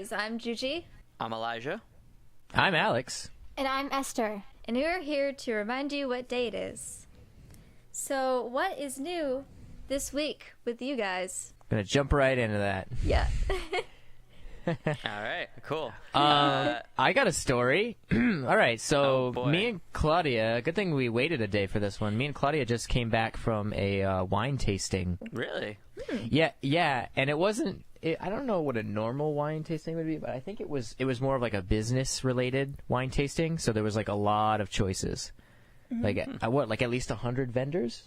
guys, I'm Juji. I'm Elijah. I'm Alex. And I'm Esther. And we are here to remind you what day it is. So, what is new this week with you guys? Gonna jump right into that. Yeah. All right, cool. I got a story. All right, so boy. me and Claudia, good thing we waited a day for this one. Me and Claudia just came back from a wine tasting. Really? Yeah, and it wasn't. I don't know what a normal wine tasting would be, but I think it was more of like a business-related wine tasting. So there was like a lot of choices, like at least 100 vendors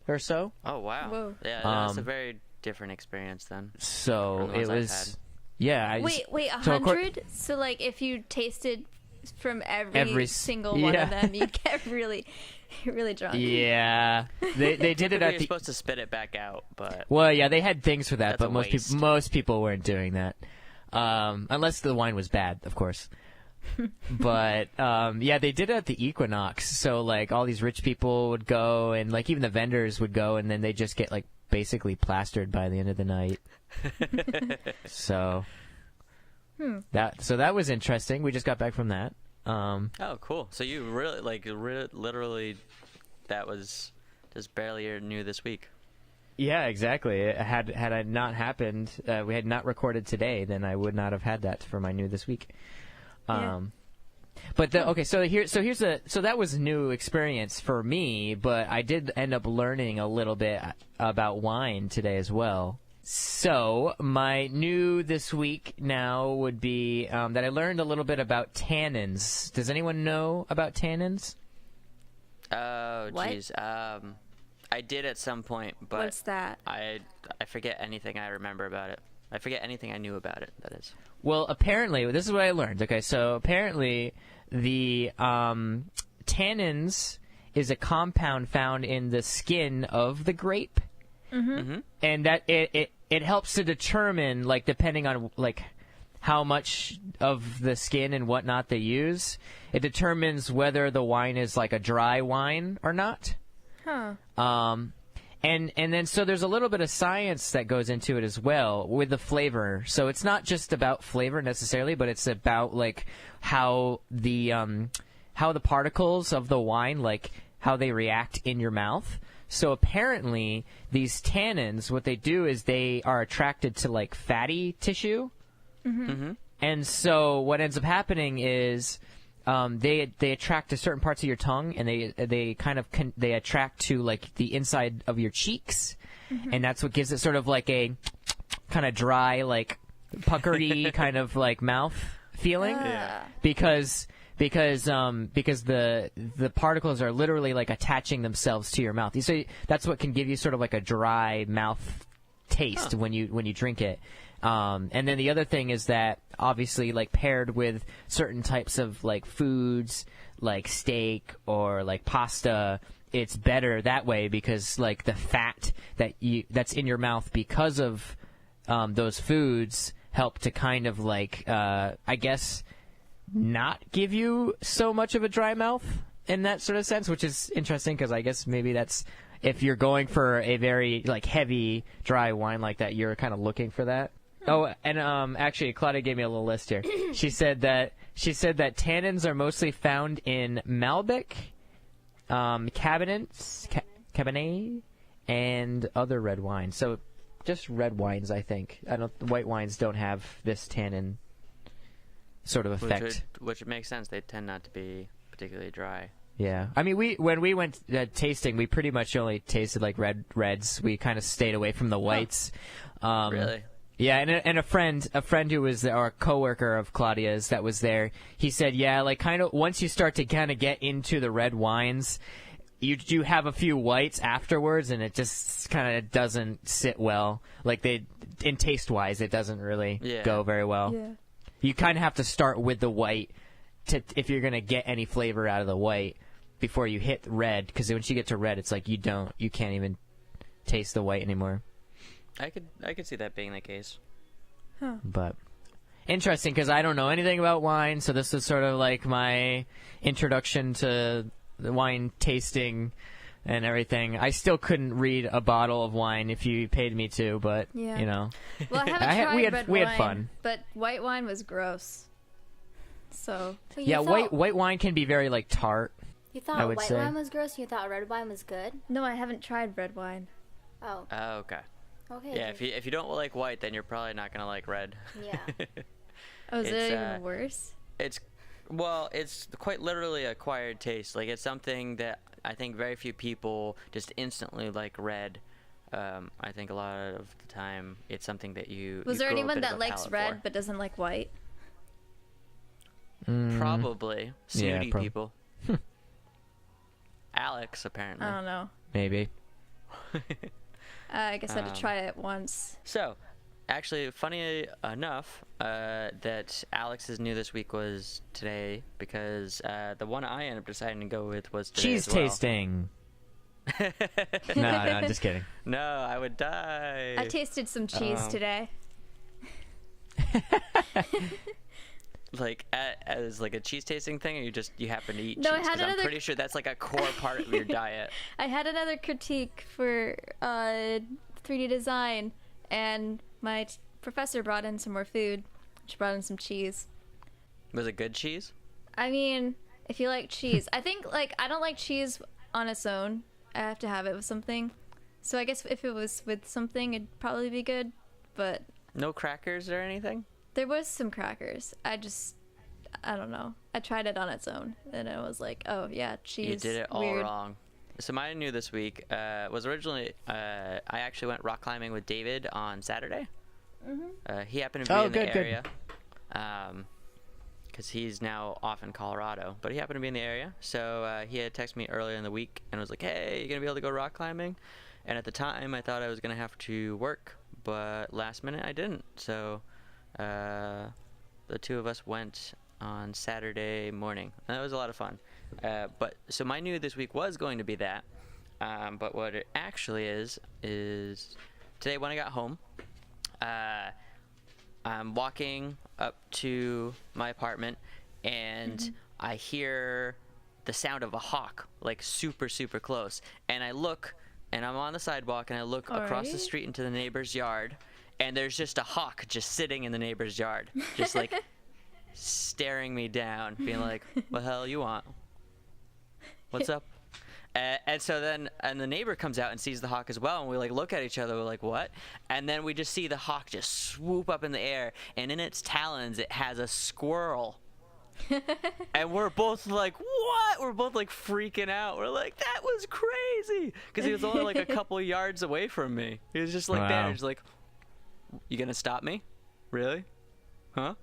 or so. Oh, wow. Whoa. Yeah, that's a very different experience then. So From the it ones I've was. had. Yeah. Wait, So of course- 100? So, like, if you tasted from every Every single one of yeah. them, you'd get really, really drunk. Yeah, they did it Typically, at you're the. supposed to spit it back out, but Well, yeah, they had things for that, That's but a most waste. most people weren't doing that, unless the wine was bad, of course. But yeah, they did it at the Equinox. So like all these rich people would go, and like even the vendors would go, and then they just get like basically plastered by the end of the night. So that was interesting. We just got back from that. oh, cool. So you really, literally, that was just barely new this week. Yeah, exactly. Had it not happened, we had not recorded today, then I would not have had that for my new this week. Yeah. But so that was a new experience for me, but I did end up learning a little bit about wine today as well. So my new this week now would be that I learned a little bit about tannins. Does anyone know about tannins? Oh, What? jeez. I did at some point, but What's that? I forget anything I remember about it. I forget anything I knew about it, that is. Well, apparently, this is what I learned. Okay, so apparently the tannins is a compound found in the skin of the grape. And that it helps to determine, like, depending on like how much of the skin and whatnot they use, it determines whether the wine is like a dry wine or not. Huh. And then so there's a little bit of science that goes into it as well with the flavor. So it's not just about flavor necessarily, but it's about like how the particles of the wine, like how they react in your mouth. So apparently these tannins, what they do is they are attracted to like fatty tissue. And so what ends up happening is they attract to certain parts of your tongue, and they kind of they attract to like the inside of your cheeks, and that's what gives it sort of like a kind of dry, like puckery kind of like mouth feeling. Yeah. Because the particles are literally like attaching themselves to your mouth. So that's what can give you sort of like a dry mouth taste when you drink it. And then the other thing is that obviously like paired with certain types of like foods like steak or like pasta, it's better that way because like the fat that's in your mouth because of those foods help to kind of like I guess not give you so much of a dry mouth in that sort of sense, which is interesting because I guess maybe that's if you're going for a very like heavy dry wine like that, you're kind of looking for that. Oh, and actually, Claudia gave me a little list here. She said that tannins are mostly found in Malbec, Cabernet, and other red wines. So, just red wines, I think. White wines don't have this tannin sort of effect. Which makes sense. They tend not to be particularly dry. Yeah, I mean, when we went tasting, we pretty much only tasted like reds. We kind of stayed away from the whites. Really? Yeah, and a friend who was our coworker of Claudia's that was there, he said, yeah, like kind of once you start to kind of get into the red wines, you do have a few whites afterwards, and it just kind of doesn't sit well. Like in taste wise, it doesn't really go very well. Yeah. You kind of have to start with the white if you're gonna get any flavor out of the white before you hit red, because once you get to red, it's like you can't even taste the white anymore. I could see that being the case. But interesting because I don't know anything about wine, so this is sort of like my introduction to the wine tasting and everything. I still couldn't read a bottle of wine if you paid me to, but Yeah. you know. Well, I haven't tried we had red we wine, had fun. but white wine was gross. So But Yeah, you thought, white wine can be very like tart. You I thought would white say. wine was gross. You thought red wine was good. no, I haven't tried red wine. Oh, Oh, okay. okay. Yeah, if you don't like white, then you're probably not gonna like red. Yeah. Oh, is It's, it even worse? It's quite literally acquired taste. Like it's something that I think very few people just instantly like red. I think a lot of the time it's something that you. Was you there grow a anyone bit of that a likes palate red for. but doesn't like white? Probably snooty prob- people. Alex apparently. I don't know. Maybe. I guess I had to try it once. So, actually, funny enough, that Alex's new this week was today because the one I ended up deciding to go with was today Cheese as well. tasting. No, just kidding. No, I would die. I tasted some cheese today. Like as like a cheese tasting thing, or you happen to eat No, I cheese? had 'Cause I'm another- pretty sure that's like a core part of your diet. I had another critique for 3D design, and my professor brought in some more food. She brought in some cheese. Was it good cheese? I mean, if you like cheese, I think like I don't like cheese on its own. I have to have it with something. So I guess if it was with something, it'd probably be good. But No crackers or anything? there was some crackers. I don't know. I tried it on its own, and I was like, oh yeah, cheese. You did it all weird. wrong. So my new this week was originally I actually went rock climbing with David on Saturday. He happened to be in the good. area because he's now off in Colorado, but he happened to be in the area. So he had texted me earlier in the week and was like, "Hey, you gonna be able to go rock climbing?" And at the time, I thought I was gonna have to work, but last minute I didn't. So the two of us went on Saturday morning, and that was a lot of fun. But so my new this week was going to be that, but what it actually is today when I got home, I'm walking up to my apartment, and I hear the sound of a hawk, like super super close, and I look, and I'm on the sidewalk, and I look across the Alright. street into the neighbor's yard, and there's just a hawk just sitting in the neighbor's yard, just like staring me down, being like, "What the hell you want? What's up?" And so then, and the neighbor comes out and sees the hawk as well, and we like look at each other, we're like, "What?" And then we just see the hawk just swoop up in the air, and in its talons it has a squirrel. And we're both like, "What?" We're both like freaking out. We're like, "That was crazy," because he was only like a couple yards away from me. He was just like there, Wow. just like, "You gonna stop me? Really? Huh?"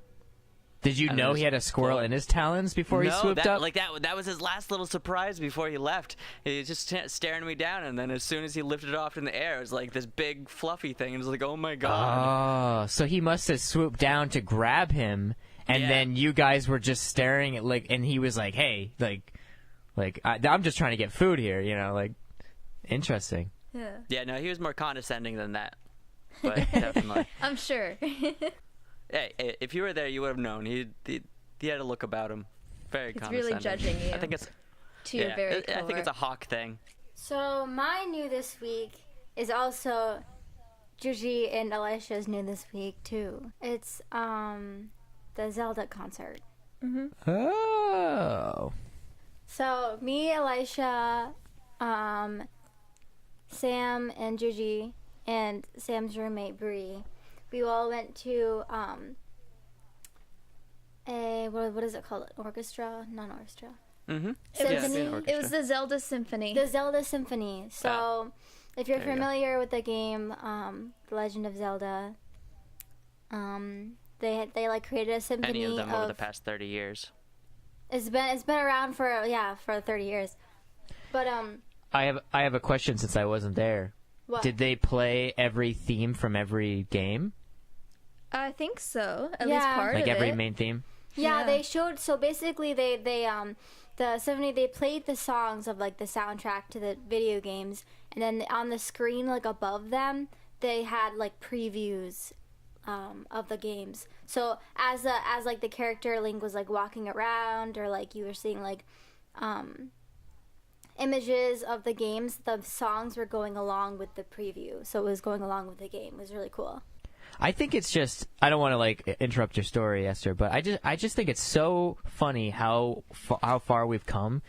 Did you And know there's he had a squirrel blood. in his talons before he swooped up? That was his last little surprise before he left. He was just staring me down, and then as soon as he lifted it off in the air, it was like this big fluffy thing, and it was like, "Oh my god!" Oh, so he must have swooped down to grab him, and Yeah. then you guys were just staring at and he was like, "Hey, I'm just trying to get food here," like, interesting. Yeah, Yeah, no, he was more condescending than that, but definitely. I'm sure. Hey, if you were there, you would have known. He had a look about him, very He's really condescending. judging you. I think it's to your very I think core. it's a hawk thing. So my new this week is also Juji and Elisha's new this week too. It's the Zelda concert. Oh. So me, Elisha, Sam, and Juji, and Sam's roommate Bree, we all went to what is it called? Orchestra? Non-orchestra. Mm-hmm. Symphony? It was the Zelda Symphony. The Zelda Symphony. So, if you're There you go. familiar with the game, The Legend of Zelda, they like created a symphony Any of them over the past 30 years. It's been around for 30 years. But I have a question since I wasn't there. what? Did they play every theme from every game? I think so. At Yeah. least part Like of every it. main theme? Yeah, Yeah. they showed. So basically, they the symphony, they played the songs of like the soundtrack to the video games, and then on the screen like above them, they had like previews of the games. So as like the character Link was like walking around, or like you were seeing like images of the games, the songs were going along with the preview, so it was going along with the game. It was really cool. I think it's just, I don't want to like interrupt your story, Esther, but I just think it's so funny how far we've come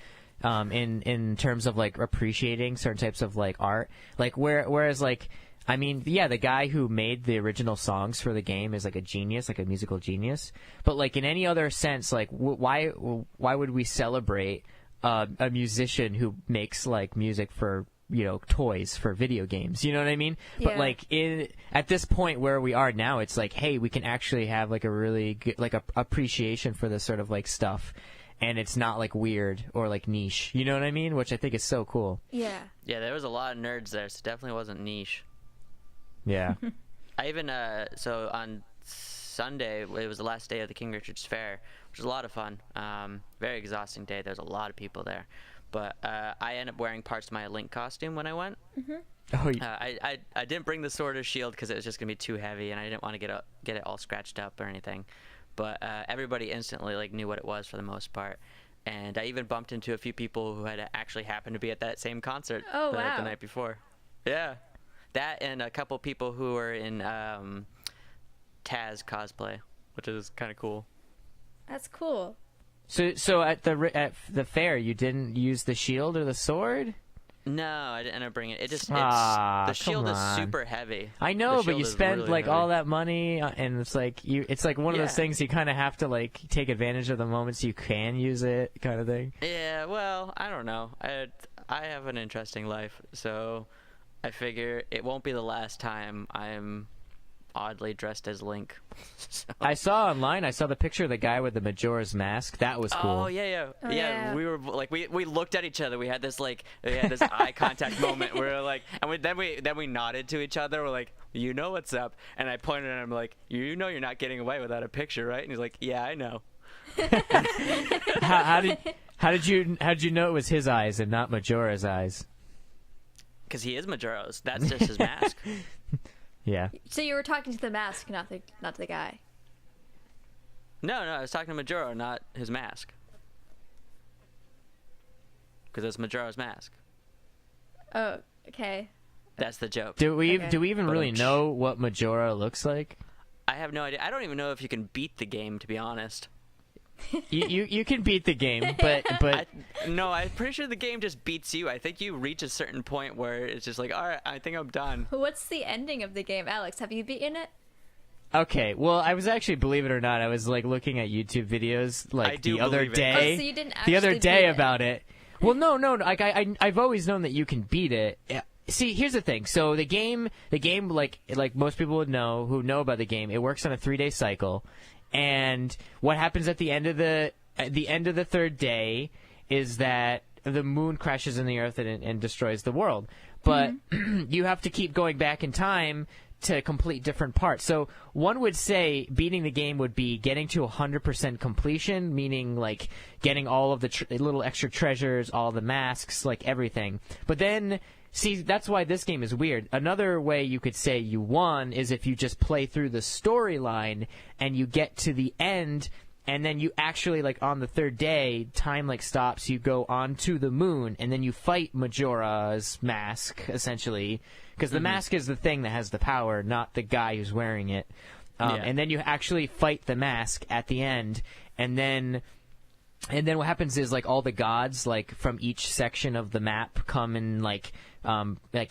in terms of like appreciating certain types of like art. Like whereas like, I mean, yeah, the guy who made the original songs for the game is like a genius, like a musical genius. But like in any other sense, like why would we celebrate a musician who makes like music for, you know, toys for video games, you know what I mean? But Yeah. like at this point where we are now, it's like, hey, we can actually have like a really good, like a appreciation for this sort of like stuff, and it's not like weird or like niche, you know what I mean? Which I think is so cool. Yeah. Yeah, there was a lot of nerds there, so it definitely wasn't niche. Yeah. I even so on Sunday, it was the last day of the King Richard's Fair, which was a lot of fun. Very exhausting day. There's a lot of people there, but I ended up wearing parts of my Link costume when I went. Oh, I didn't bring the sword or shield because it was just gonna be too heavy, and I didn't want to get it all scratched up or anything. But everybody instantly like knew what it was for the most part, and I even bumped into a few people who had actually happened to be at that same concert Oh, the wow. night before. Yeah, that and a couple people who were in Taz cosplay, which is kind of cool. That's cool. so at the fair, you didn't use the shield or the sword? No, I didn't end up bringing it. It just Ah, the shield come is on. super heavy. I know, The but shield you is spend really like heavy. all that money, and it's like it's like one of those Yeah. things you kind of have to like take advantage of the moments you can use it, kind of thing. Yeah, well, I don't know. I have an interesting life, so I figure it won't be the last time I'm oddly dressed as Link. So- I saw online. I saw the picture of the guy with the Majora's Mask. That was cool. Oh yeah. Oh, yeah. yeah. We were like we looked at each other. We had this eye contact moment where we were like, and then we nodded to each other. We're like, you know what's up? And I pointed at him like, you know you're not getting away without a picture, right? And he's like, yeah, I know. How did you know it was his eyes and not Majora's eyes? Because he is Majora's. That's just his mask. Yeah. So you were talking to the mask, not the guy. No, I was talking to Majora, not his mask. Because it's Majora's mask. Oh, okay. That's the joke. Do we Okay. even really know what Majora looks like? I have no idea. I don't even know if you can beat the game, to be honest. You can beat the game, but No, I'm pretty sure the game just beats you. I think you reach a certain point where it's just like, all right, I think I'm done. What's the ending of the game, Alex? Have you beaten it? okay. Well, I was actually, believe it or not, I was like looking at YouTube videos I like do the other believe it. day. Oh, so you didn't the other actually day beat it. about it. Well, no. Like I've always known that you can beat it. Yeah. See, here's the thing. So the game, like most people would know who know about the game, it works on a 3-day cycle, and what happens at the end of the third day is that the moon crashes in the earth and destroys the world. But you have to keep going back in time to complete different parts. So one would say beating the game would be getting to 100% completion, meaning like getting all of the little extra treasures, all the masks, like everything. But then, see, that's why this game is weird. Another way you could say you won is if you just play through the storyline and you get to the end, and then you actually, like, on the third day, time, like, stops, you go onto the moon, and then you fight Majora's Mask, essentially, because the mask is the thing that has the power, not the guy who's wearing it. Yeah. And then you actually fight the mask at the end, and then what happens is, like, all the gods, like, from each section of the map come and, like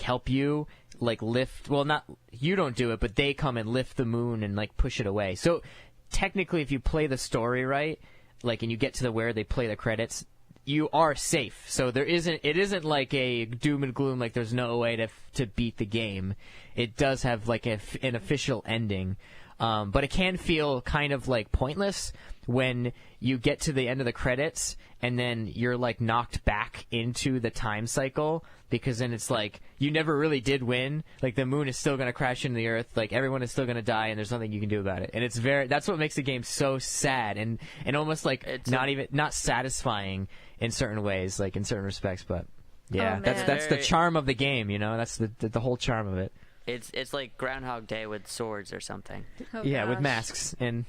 help you, like, lift, well, not, you don't do it, but they come and lift the moon and, like, push it away. So, technically, if you play the story right, like, and you get to where they play the credits, you are safe. So it isn't like a doom and gloom, like there's no way to beat the game. It does have, like, an official ending. But it can feel kind of, like, pointless when you get to the end of the credits and then you're, like, knocked back into the time cycle, because then it's like you never really did win. Like, the moon is still going to crash into the earth, like, everyone is still going to die, and there's nothing you can do about it. And that's what makes the game so sad and almost, like, not satisfying in certain ways, like in certain respects. But yeah, Oh, that's man. the charm of the game, you know. That's the whole charm of it. It's like Groundhog Day with swords or something. Oh, Yeah, with gosh. masks and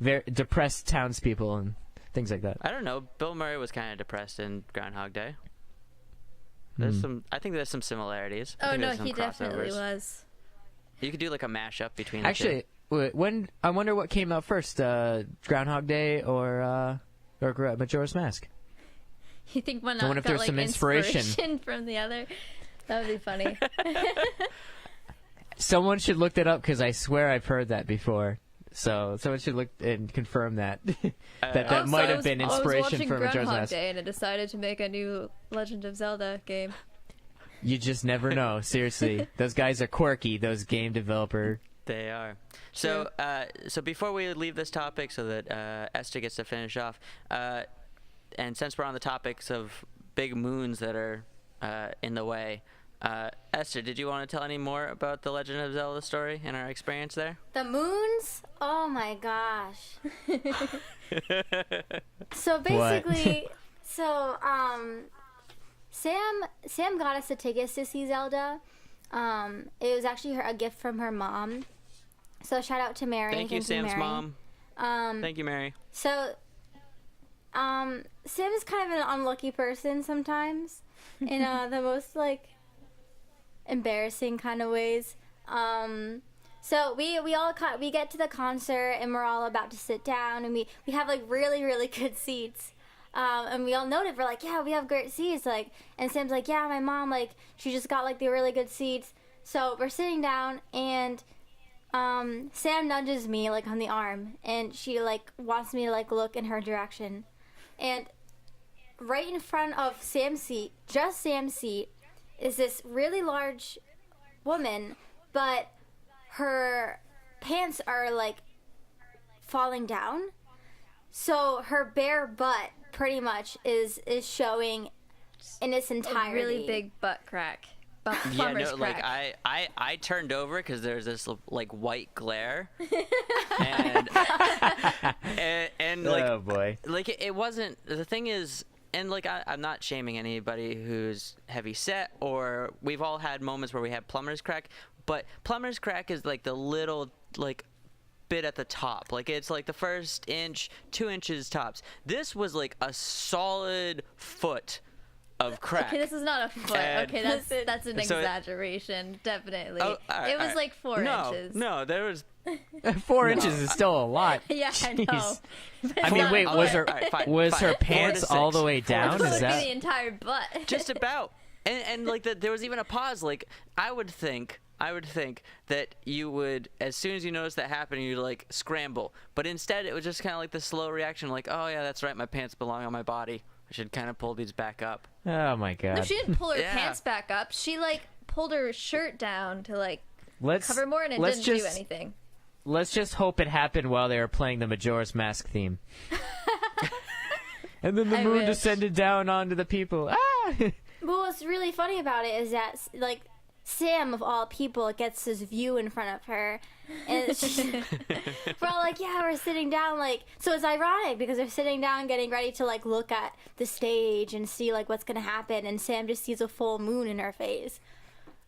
very depressed townspeople and things like that. I don't know. Bill Murray was kind of depressed in Groundhog Day. There's some. I think there's some similarities. I Oh think no, there's some he definitely crossovers. was. You could do like a mashup between the Actually, when I wonder what came out first, Groundhog Day or Majora's Mask. You think one I wonder if got there's like some inspiration. from the other? That would be funny. Someone should look that up because I swear I've heard that before. So someone should look and confirm that that might have been I was inspiration watching for Majora's Groundhog Mask. Day and it decided to make a new Legend of Zelda game. You just never know. Seriously, those guys are quirky. Those game developer. They are. So, so before we leave this topic, so that Esther gets to finish off, and since we're on the topics of big moons that are in the way, Esther, did you want to tell any more about the Legend of Zelda story and our experience there? The moons? Oh my gosh. So basically, Sam got us the tickets to see Zelda. It was actually a gift from her mom. So shout out to Mary. Thank you, Sam's Mary. mom. Thank you, Mary. So, Sam is kind of an unlucky person sometimes, in the most like embarrassing kind of ways. So we get to the concert and we're all about to sit down and we have like really really good seats. And we all noted, we're like, yeah, we have great seats. Like, and Sam's like, yeah, my mom, like, she just got like the really good seats. So we're sitting down and Sam nudges me like on the arm and she like wants me to like look in her direction. And right in front of Sam's seat, just Sam's seat, is this really large woman, but her pants are like falling down. So her bare butt pretty much is showing in its entirety. A really big butt crack. Yeah, Plumber's no, crack. like I turned over because there's this like white glare, and like, oh boy. like it wasn't. The thing is, and like I'm not shaming anybody who's heavy set, or we've all had moments where we have plumber's crack, but plumber's crack is like the little like bit at the top, like it's like the first inch, 2 inches tops. This was like a solid foot of crack. Okay, this is not a foot. And- Okay, that's an So- exaggeration, definitely. Oh, all right, it was all right. like 4 no, inches. No, there was 4 inches is still a lot. Yeah, I know. Jeez. But I it's mean, not- wait, Oh, was all her right, fine, was fine. her 4 to pants all 6. the way 4 to down? It Is would be that the entire butt. just about, and like there was even a pause. Like I would think that you would, as soon as you notice that happening, you'd like scramble, but instead it was just kind of like the slow reaction, like, oh yeah, that's right, my pants belong on my body, I should kind of pull these back up. Oh my god. No, she didn't pull her Yeah. pants back up. She like pulled her shirt down to like let's cover more, and it let's didn't just do anything. let's just hope it happened while they were playing the Majora's Mask theme. And then the I moon wish. descended down onto the people. Ah! But what's really funny about it is that, like, Sam, of all people, gets this view in front of her. And we're all like, yeah, we're sitting down, like, so it's ironic because they're sitting down getting ready to, like, look at the stage and see, like, what's going to happen. And Sam just sees a full moon in her face.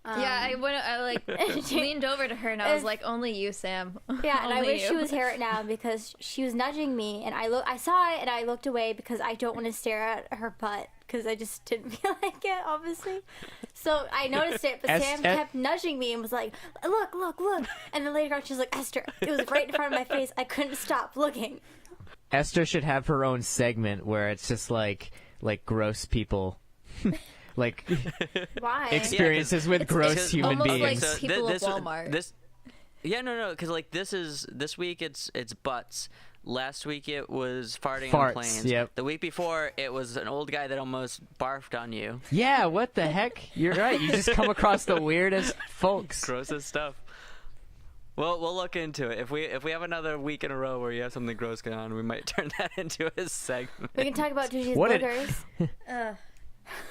Yeah, I like leaned over to her and I was like, "Only you, Sam." Yeah, and I Only wish you. she was here right now because she was nudging me, and I saw it, and I looked away because I don't want to stare at her butt because I just didn't feel like it, obviously. So I noticed it, but Sam kept nudging me and was like, "Look, look, look!" And then later on, she was like, "Esther, it was right in front of my face. I couldn't stop looking." Esther should have her own segment where it's just like gross people. Like Why? experiences with gross human almost beings. like people of Walmart. No, because like this week it's butts. Last week it was farting Farts, on planes. yep. The week before it was an old guy that almost barfed on you. Yeah, what the heck? You're right. You just come across the weirdest folks. Grossest stuff. Well, we'll look into it. If we have another week in a row where you have something gross going on, we might turn that into a segment. We can talk about Juju's What did- boogers.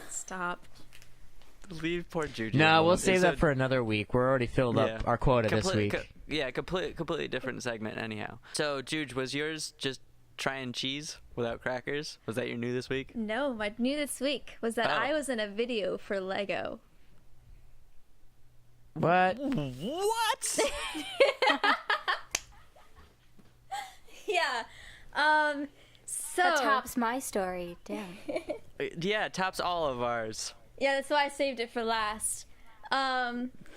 Stop. Leave poor Juju. No, alone. we'll save It's that a- for another week. We're already filled yeah. up our quota this Complete- week. completely different segment anyhow. So, Juge, was yours just trying cheese without crackers? Was that your new this week? No, my new this week was that Oh. I was in a video for Lego. What? What? Yeah. So That tops my story. Damn. Yeah, tops all of ours. Yeah, that's why I saved it for last.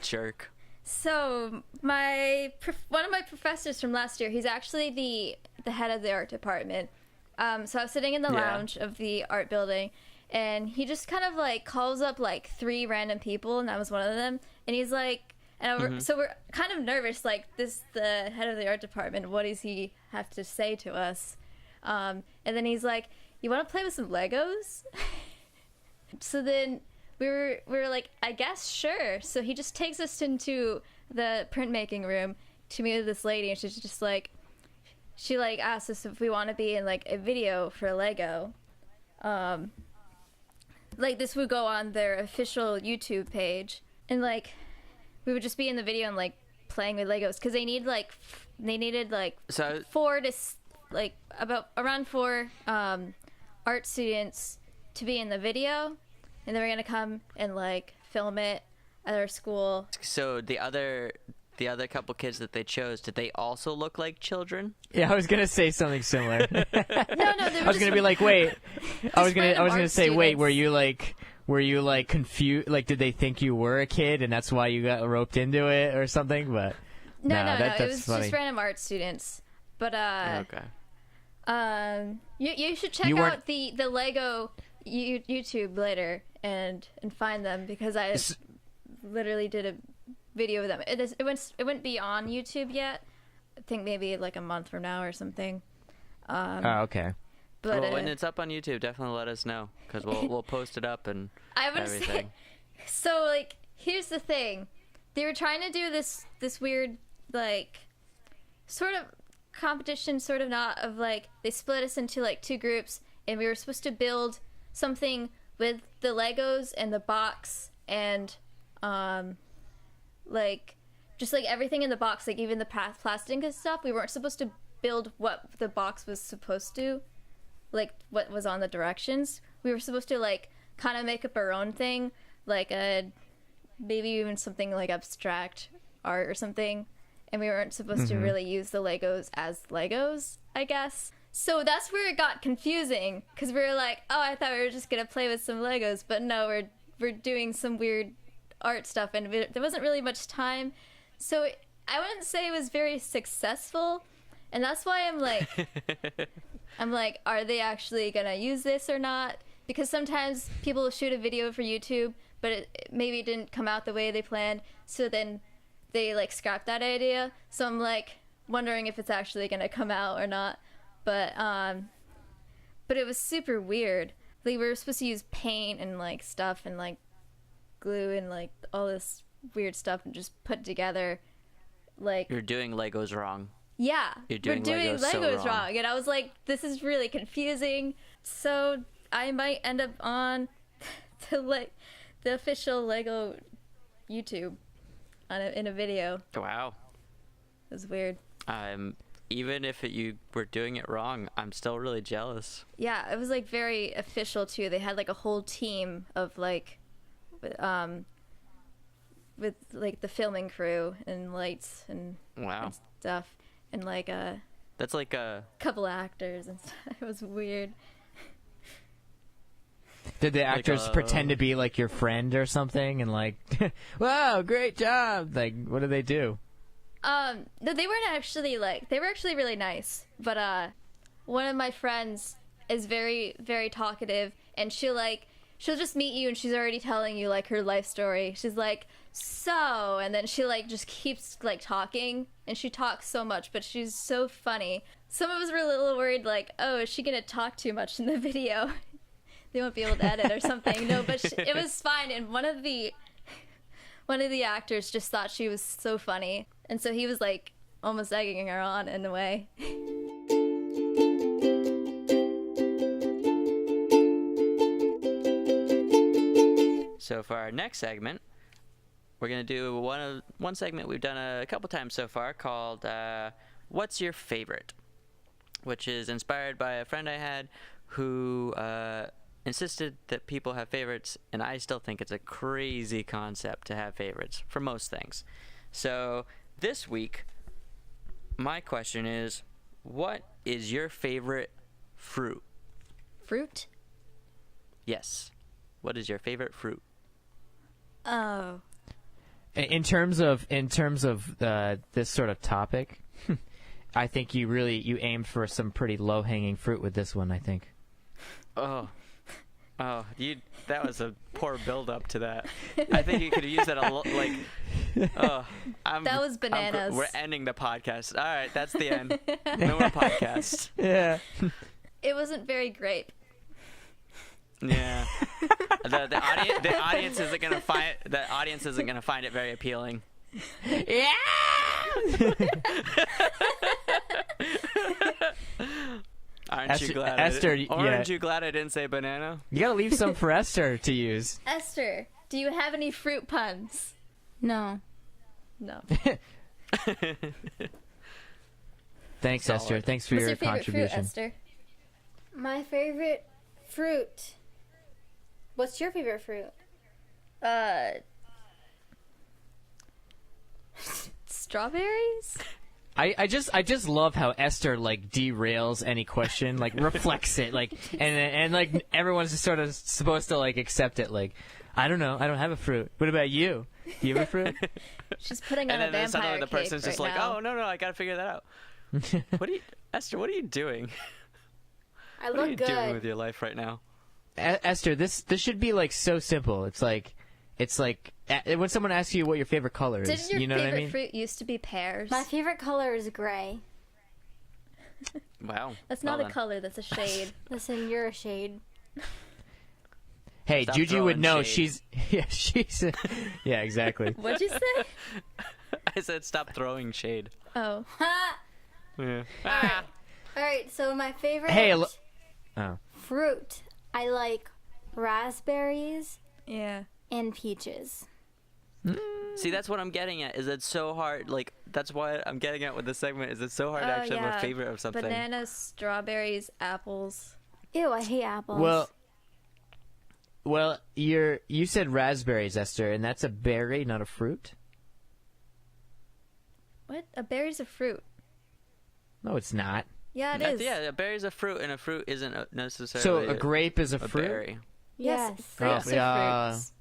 Jerk. So one of my professors from last year, he's actually the head of the art department. So I was sitting in the lounge of the art building, and he just kind of like calls up like 3 random people, and I was one of them. And he's like, so we're kind of nervous, like the head of the art department. What does he have to say to us? And then he's like, "You want to play with some Legos?" So then we were like, I guess sure. So he just takes us into the printmaking room to meet with this lady, and she's just like, she like asked us if we want to be in like a video for Lego. Like this would go on their official YouTube page, and like we would just be in the video and like playing with Legos because they needed like So 4 to like around 4 art students to be in the video, and they were gonna come and like film it at our school. So the other couple kids that they chose, did they also look like children? Yeah, I was gonna say something similar. No, I was gonna be like, wait. I was gonna say, wait. students. Were you like confused? Like, did they think you were a kid and that's why you got roped into it or something? But No, that's it was funny. just random art students. But Okay. you should check You weren't- out the Lego YouTube later and find them, because I literally did a video of them. It wouldn't be on YouTube yet. I think maybe like a month from now or something. Oh, okay. But Well, when it's up on YouTube, definitely let us know, because we'll post it up and I would say, everything. so like here's the thing, they were trying to do this weird like sort of competition, sort of not, of like they split us into like 2 groups, and we were supposed to build something with the Legos and the box and like just like everything in the box, like even the plastic and stuff. We weren't supposed to build what the box was supposed to, like what was on the directions. We were supposed to like kind of make up our own thing, like maybe even something like abstract art or something. And we weren't supposed to really use the Legos as Legos, I guess. So that's where it got confusing, because we were like, oh, I thought we were just gonna play with some Legos, but no, we're doing some weird art stuff, and there wasn't really much time. So I wouldn't say it was very successful, and that's why I'm like, are they actually gonna use this or not? Because sometimes people will shoot a video for YouTube, but it maybe didn't come out the way they planned, so then they like scrap that idea. So I'm like wondering if it's actually gonna come out or not. But it was super weird. Like we were supposed to use paint and like stuff and like glue and like all this weird stuff and just put together like You're doing Legos wrong. yeah, You're doing we're doing Legos so wrong. wrong. And I was like, this is really confusing. So I might end up on the official Lego YouTube in a video. Wow. It was weird. Even if you were doing it wrong, I'm still really jealous. Yeah, it was like very official too. They had like a whole team of like with like the filming crew and lights and Wow. stuff, and like a That's like a... couple actors and stuff. It was weird. Did the actors pretend to be like your friend or something and like, wow, great job? Like, what do they do? No, they weren't actually like, they were actually really nice, but one of my friends is very, very talkative, and she'll just meet you and she's already telling you like her life story. She's like, so, and then she like just keeps like talking, and she talks so much, but she's so funny. Some of us were a little worried, like, oh, is she gonna talk too much in the video? They won't be able to edit or something. No, but it was fine. And one of the actors just thought she was so funny, and so he was like almost egging her on in a way. So for our next segment, we're going to do one segment we've done a couple times so far called What's Your Favorite? Which is inspired by a friend I had who insisted that people have favorites, and I still think it's a crazy concept to have favorites for most things. So this week, my question is, what is your favorite fruit? Fruit? Yes. What is your favorite fruit? Oh. In terms of this sort of topic, I think you aimed for some pretty low hanging fruit with this one. I think. Oh, that was a poor build up to that. I think you could have used that a lot. Like, That was bananas. We're ending the podcast. All right, that's the end. No more podcast. Yeah. It wasn't very grape. Yeah. The audience isn't gonna find it very appealing. Yeah. Aren't you glad? Aren't you glad I didn't say banana? You gotta leave some for Esther to use. Esther, do you have any fruit puns? No. No. Thanks, Solid. Esther. Thanks for What's your your favorite contribution. fruit, Esther? My favorite fruit. What's your favorite fruit? Strawberries? I just love how Esther like derails any question, like reflects it, like and like everyone's just sort of supposed to like accept it. Like, I don't know, I don't have a fruit. What about you? Do you have a fruit? She's putting on And a then suddenly vampire the cake person's right just like, now. "Oh no, I gotta figure that out." Esther? What are you doing? I What are you look doing with good. your life right now? Esther, this should be like so simple. It's like when someone asks you what your favorite color is. Didn't your You know favorite what I mean? fruit used to be pears? My favorite color is gray. Wow. That's Well not a then. color, that's a shade. Listen, you're a shade. Hey, Stop Juju would throwing know. shade. She's yeah, exactly. What'd you say? I said stop throwing shade. Oh. Yeah. All right, so my favorite Hey, oh. fruit, I like raspberries Yeah. and peaches. See, that's what I'm getting at. Is it's so hard. Like, that's why I'm getting at with this segment. Is it's so hard to actually have a favorite of something. Bananas, strawberries, apples. Ew, I hate apples. Well, you said raspberries, Esther, and that's a berry, not a fruit. What? A berry's a fruit. No, it's not. Yeah, it That's- is. Yeah, a berry's a fruit, and a fruit isn't So necessarily a grape is a a fruit. berry. Yes. yes, Grapes Oh, are yeah. fruits.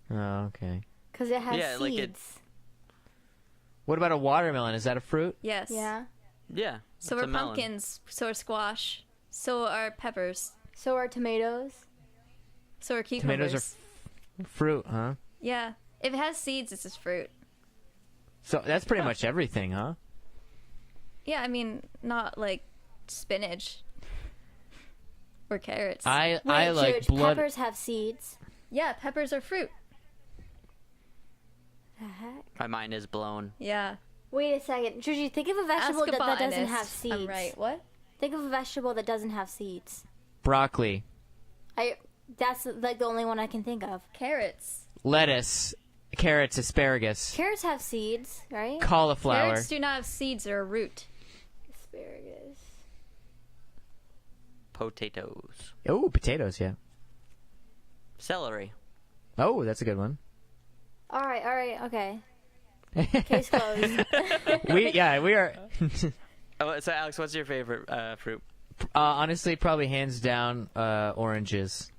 Oh, okay. because it has Yeah, like seeds. What about a watermelon? Is that a fruit? Yes. Yeah. Yeah. So it's are a melon. pumpkins. So are squash. So are peppers. So are tomatoes. So are cucumbers. Tomatoes are fruit, huh? Yeah. If it has seeds, it's just fruit. So that's pretty much everything, huh? Yeah, I mean, not like spinach or carrots. I Wait, like Juge, blood. peppers have seeds. Yeah, peppers are fruit. The heck? My mind is blown. Yeah. Wait a second. Juju, think of a Ask vegetable a that doesn't botanist. have seeds. I'm right. What? Think of a vegetable that doesn't have seeds. Broccoli, That's like the only one I can think of. Carrots. lettuce, carrots, asparagus, Carrots have seeds, right? cauliflower. Carrots do not have seeds or a root. Asparagus. Potatoes. Oh, potatoes, yeah. Celery. Oh, that's a good one. All right, okay. Case closed. we are Oh, so Alex, what's your favorite fruit? honestly probably hands down oranges.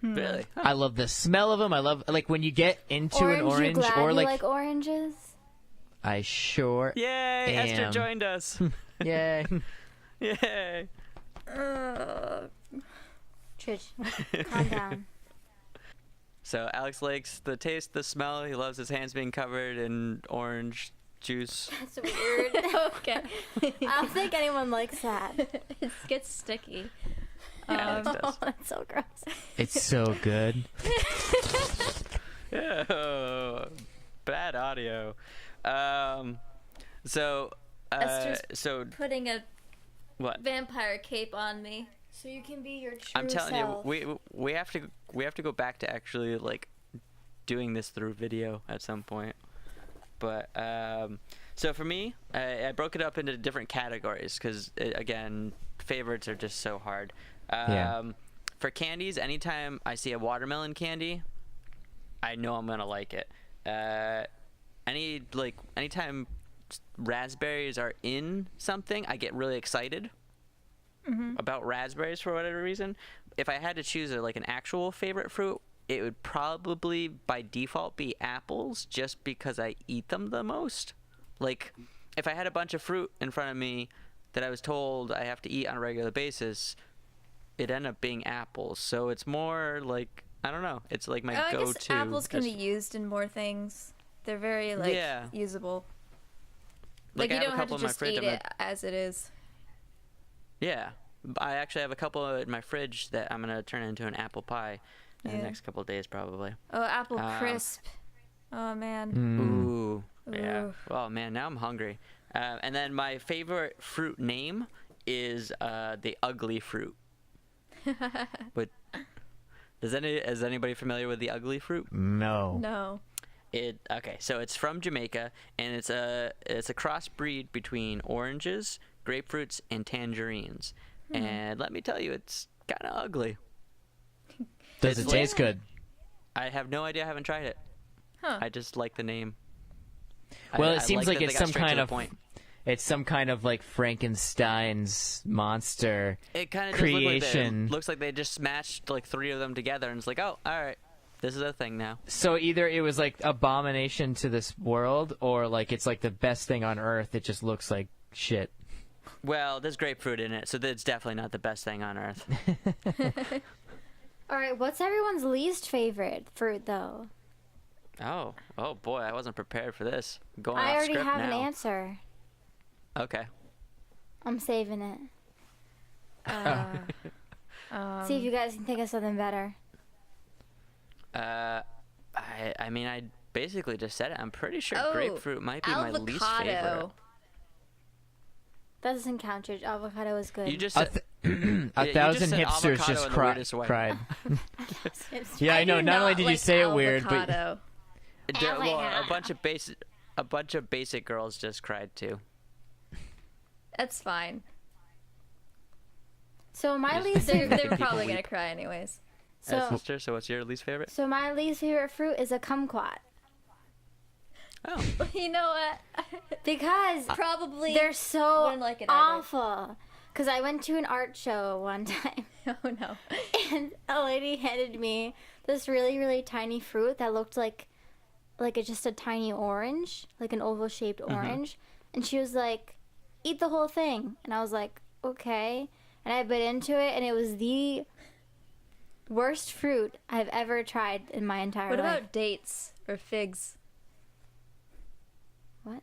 Really? I love the smell of them. I love like when you get into Orange, an orange you glad or you like like oranges? I sure Yay! Esther Am. joined us. Yay. Yay! Trish, calm down. So Alex likes the taste, the smell. He loves his hands being covered in orange juice. That's weird. Okay. I don't think anyone likes that. It gets sticky. Alex Oh, does. that's so gross. It's so good. Oh, bad audio. So Esther's putting a what? vampire cape on me. So you can be your true I'm telling self. you, we have to go back to actually like doing this through video at some point. But so for me, I broke it up into different categories because again, favorites are just so hard. Yeah. For candies, anytime I see a watermelon candy, I know I'm gonna like it. Anytime raspberries are in something, I get really excited about raspberries for whatever reason. If I had to choose like an actual favorite fruit, it would probably by default be apples, just because I eat them the most. Like, if I had a bunch of fruit in front of me that I was told I have to eat on a regular basis, it'd end up being apples. So it's more like, I don't know. It's like my I go-to. guess apples can be used in more things. They're very like Yeah. usable. Like, Like I you have a don't have to couple in my just fridge. eat it as it is. Yeah. I actually have a couple in my fridge that I'm going to turn into an apple pie in the Yeah. next couple of days, probably. Oh, apple crisp. Oh man. Ooh. Yeah. Ooh. Oh, man, now I'm hungry. And then my favorite fruit name is the ugly fruit. But is anybody familiar with the ugly fruit? No. No. Okay, so it's from Jamaica, and it's a crossbreed between oranges, grapefruits, and tangerines. And let me tell you, it's kind of ugly. Does It's it taste good? I have no idea. I haven't tried it. Huh. I just like the name. Well, I it seems like like that it's they got some straight to kind the of point. it's some kind of like Frankenstein's monster. It kind of creation. looks like they just smashed like 3 of them together, and it's like, oh, all right, this is a thing now. So either it was like abomination to this world, or like it's like the best thing on earth. It just looks like shit. Well, there's grapefruit in it, so that's definitely not the best thing on earth. All right, what's everyone's least favorite fruit though? Oh boy, I wasn't prepared for this. Going I off already script have now. an answer. Okay. I'm saving it. Uh, See if you guys can think of something better. I mean, I basically just said it. I'm pretty sure Oh, grapefruit might be my least favorite. avocado. That doesn't count, George. Avocado is good. You just A, said, a you thousand just said hipsters avocado just in the weirdest way. cried. Yeah, I know. do Not only not did you like say it weird, but avocado. well, a bunch of basic girls just cried too. That's fine. So my Just- least They're, favorite. they're probably weep. gonna cry anyways. So Sister, so what's your least favorite? so my least favorite fruit is a kumquat Oh, You know what? because Probably. they're so wouldn't like it either. awful. Because I went to an art show one time Oh no. and a lady handed me this really really tiny fruit that looked like it's just a tiny orange, like an oval shaped orange, and she was like, "Eat the whole thing," and I was like, "Okay," and I bit into it, and it was the worst fruit I've ever tried in my entire What life. about dates or figs? What?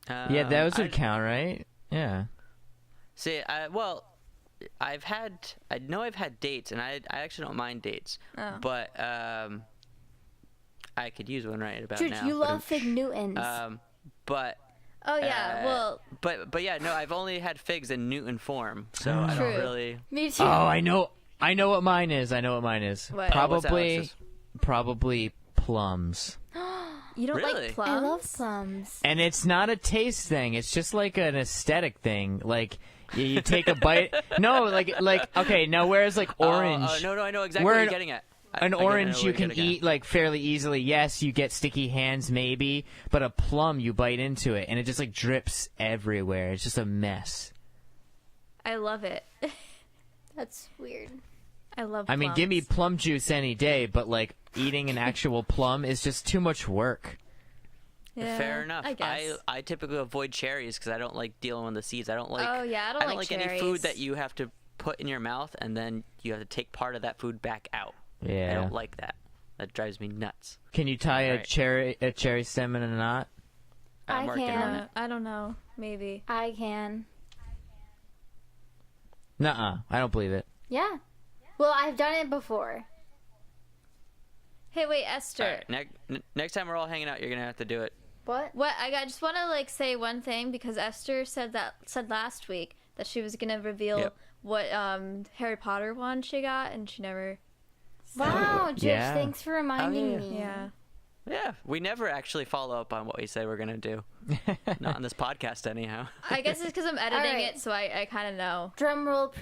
yeah, those would I- count, right? Yeah. See, I know I've had dates, and I actually don't mind dates, Oh. but I could use one right about George, now. you love fig Newtons. But Oh yeah. Well, but yeah, no, I've only had figs in Newton form, so I True. don't really. Me too. Oh, I know what mine is. What? Oh, what's Probably, Alex's? probably plums. you don't Really? like plums? I love plums. And it's not a taste thing. It's just like an aesthetic thing. Like you take a bite. No, like okay. Now whereas like orange, Oh, no, I know exactly Where what an- you're getting at. an I know orange what you you're can getting at. eat like fairly easily. Yes, you get sticky hands maybe, but a plum you bite into it and it just like drips everywhere. It's just a mess. I love it. That's weird. I love. I mean, give me plums. plum juice any day, but like eating an actual plum is just too much work. Yeah, Fair enough. I guess. I typically avoid cherries because I don't like dealing with the seeds. I don't like. Oh, yeah, I don't like any food cherries. that you have to put in your mouth and then you have to take part of that food back out. I Yeah. don't like that. That drives me nuts. Can you tie Right. a cherry stem in a knot? I'm I working on can. it. I don't know. Maybe. I can. Nuh-uh. I don't believe it. Yeah. Well, I've done it before. Hey, wait, Esther. All right, next time we're all hanging out, you're gonna have to do it. What? What just want to like say one thing because Esther said last week that she was gonna reveal Yep. what Harry Potter one she got and she never. Wow, George, Yeah. thanks for reminding yeah. me. Yeah. Yeah, we never actually follow up on what we say we're gonna do. Not on this podcast, anyhow. I guess it's because I'm editing right. it, so I kind of know. Drum roll,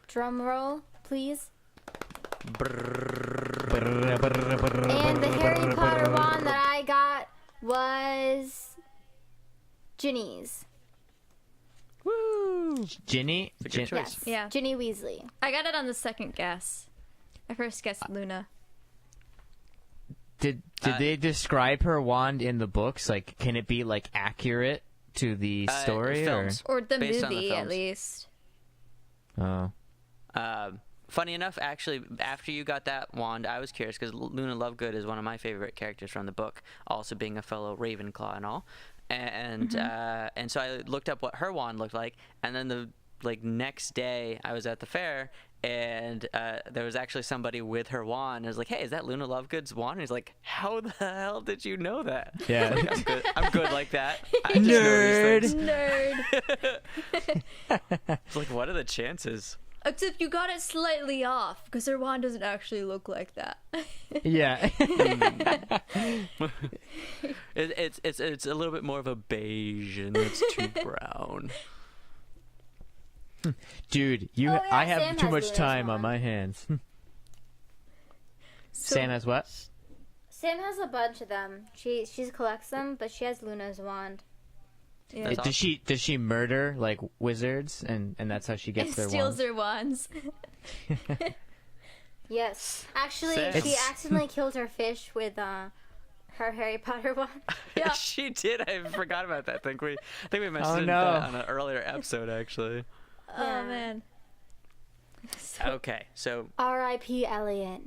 drum roll, please. And the Harry Potter one that I got was Ginny's. Woo! Ginny? It's a good choice. Yes. Yeah. Ginny Weasley. I got it on the second guess. I first guessed Luna. Did they describe her wand in the books? Like, can it be like accurate to the story? Films. Or the Based on the movie, at films. least. Or? Funny enough, actually, after you got that wand, I was curious because Luna Lovegood is one of my favorite characters from the book, also being a fellow Ravenclaw and all. And so I looked up what her wand looked like, and then the next day I was at the fair, and there was actually somebody with her wand. I was like, "Hey, is that Luna Lovegood's wand?" And he's like, "How the hell did you know that?" Yeah. Like, I'm good like that. I just know these things. Nerd. It's like, what are the chances? Except you got it slightly off, because her wand doesn't actually look like that. Yeah. It's a little bit more of a beige, and it's too brown. Dude, yeah, I have Sam too has much Luna's time on wand. my hands. So- Sam has what? Sam has a bunch of them. She collects them, but she has Luna's wand. Yeah. That's Does she murder like wizards and that's how she gets And their steals wands? their wands. Yes. Actually, Sam. she It's- accidentally killed her fish with her Harry Potter wand. Yeah. She did. I forgot about that. I think we mentioned Oh, that no. on an earlier episode, actually. Oh, Yeah. man. Okay, so R.I.P. Elliot.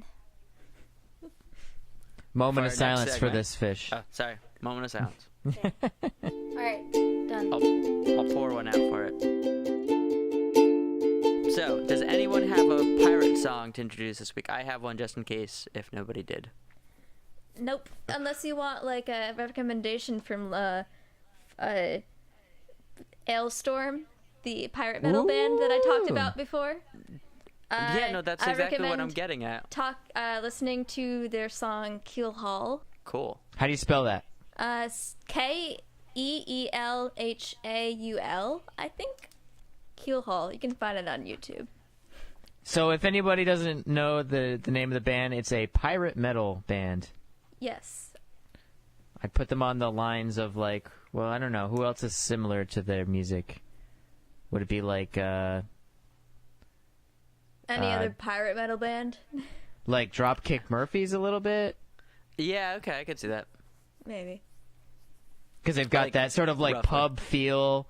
Moment For of our next silence for segment. this fish. sorry, moment of silence. All right, done. I'll pour one out for it. So, does anyone have a pirate song to introduce this week? I have one just in case if nobody did. Nope. Unless you want, like, a recommendation from, Ailstorm, the pirate metal band that I talked Ooh. about before. Yeah, no, that's I exactly what I'm recommend getting at. listening to their song Keel Hall. Cool. How do you spell that? Keelhaul, I think. Keel Hall. You can find it on YouTube. So if anybody doesn't know the name of the band, it's a pirate metal band. Yes. I put them on the lines of like, well, I don't know, who else is similar to their music? Would it be like Any other pirate metal band? Dropkick Murphys a little bit? Yeah, okay, I could see that. Maybe. Because they've got Like, that sort of like roughly. pub feel,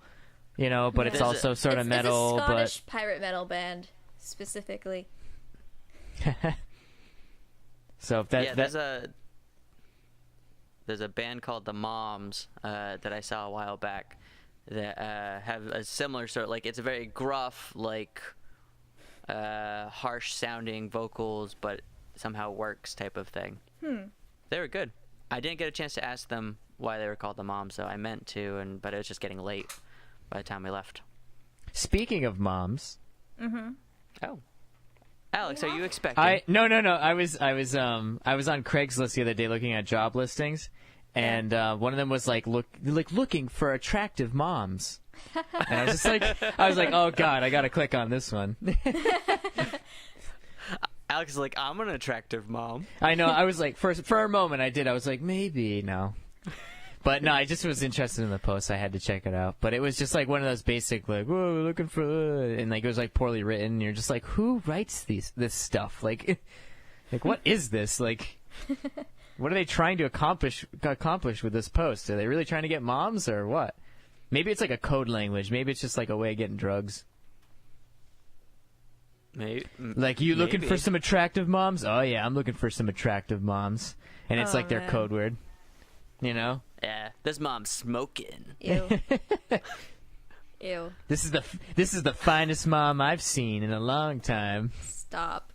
but it's There's also sort of It's metal. a Scottish pirate metal band, specifically. So if that, Yeah, there's a band called the Moms that I saw a while back that have a similar sort, like, it's a very gruff, like, harsh sounding vocals, but somehow works type of thing. They were good. I didn't get a chance to ask them why they were called the Moms, though. I meant to, but it was just getting late by the time we left. speaking of moms, Oh, Alex, are you expecting? no. I was on Craigslist the other day looking at job listings, and one of them was looking for attractive moms. And I was just like, oh god, I gotta click on this one. Alex is like, I'm an attractive mom. I know. I was like, for a moment, I was like, maybe no, but no. I just was interested in the post. I had to check it out. But it was just like one of those basic like, whoa, looking for, and like it was like poorly written. And you're just like, who writes this stuff? Like what is this? Like, what are they trying to accomplish with this post? Are they really trying to get moms or what? Maybe it's like a code language. Maybe it's just like a way of getting drugs. Maybe. Like, you looking Maybe. for some attractive moms? Oh yeah, I'm looking for some attractive moms. And it's Oh, like their man. code word. You know? Yeah, this mom's smoking. Ew. Ew. This is the finest mom I've seen in a long time. Stop.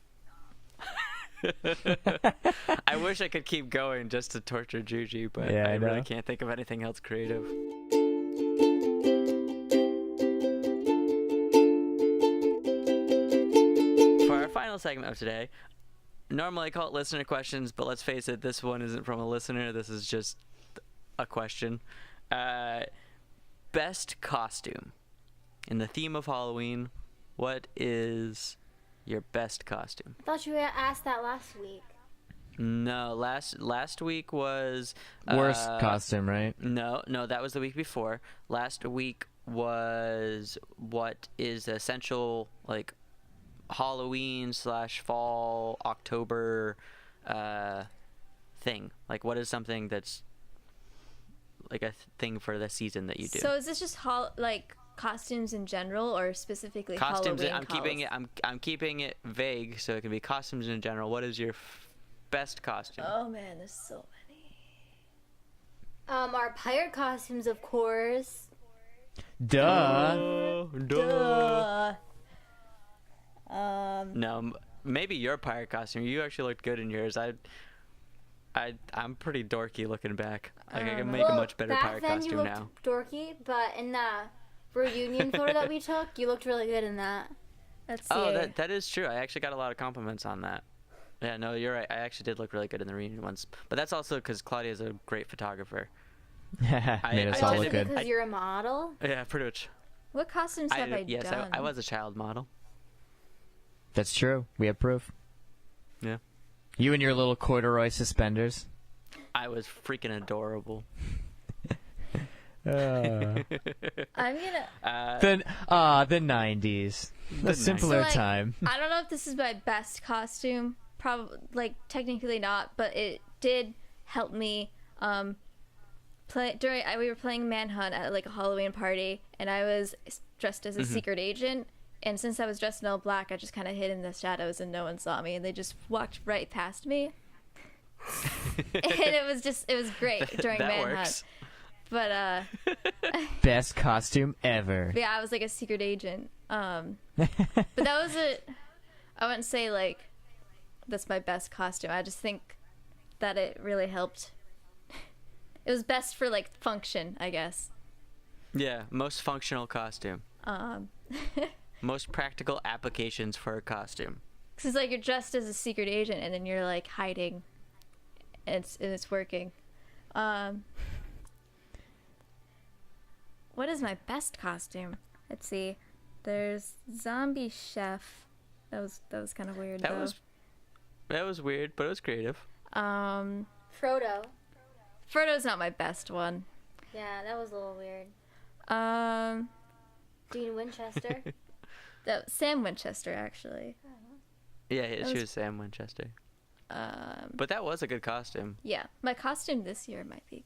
I wish I could keep going just to torture Juji, but Yeah, I I really know. can't think of anything else creative. For our final segment of today, normally I call it listener questions, but let's face it, this one isn't from a listener. This is just a question. Best costume. In the theme of Halloween, what is your best costume? I thought you were asked that last week. No, last week was Worst costume, right? No, that was the week before. Last week was what is essential, like Halloween / fall October thing? Like, what is something that's like a thing for the season that you do? So is this just like costumes in general, or specifically Costumes. Halloween? I'm keeping it vague, so it can be costumes in general. What is your best costume? Oh man, there's so many. Our pirate costumes, of course. Duh. Duh. No, maybe your pirate costume. You actually looked good in yours. I'm pretty dorky looking back. Like, I can make a much better back pirate then costume you looked now. dorky, but in the reunion photo that we took, you looked really good in that. Let's see. Oh, that is true. I actually got a lot of compliments on that. Yeah, no, you're right. I actually did look really good in the reunion ones. But that's also because Claudia's a great photographer. Made us I all did look it good. Because you're a model. Yeah, pretty much. What costumes have I Yes, done? I was a child model. That's true. We have proof. Yeah. You and your little corduroy suspenders. I was freaking adorable. I'm gonna. The 90s. The simpler So, like, time. I don't know if this is my best costume. Probably, like, technically not, but it did help me. We were playing Manhunt at like a Halloween party, and I was dressed as a secret agent. And since I was dressed in all black, I just kind of hid in the shadows, and no one saw me, and they just walked right past me. And it was great during that Manhunt. works. But Best costume ever. yeah, I was like a secret agent. But that was I wouldn't say like that's my best costume. I just think that it really helped. It was best for like function, I guess. Yeah, most functional costume. Most practical applications for a costume. Cause it's like you're dressed as a secret agent, and then you're like hiding, and it's working. What is my best costume? Let's see. There's zombie chef. That was kind of weird. That was weird, but it was creative. Frodo. Frodo's not my best one. Yeah, that was a little weird. Dean Winchester. Sam Winchester, actually. Yeah, she was- was Sam Winchester. But that was a good costume. Yeah, my costume this year might be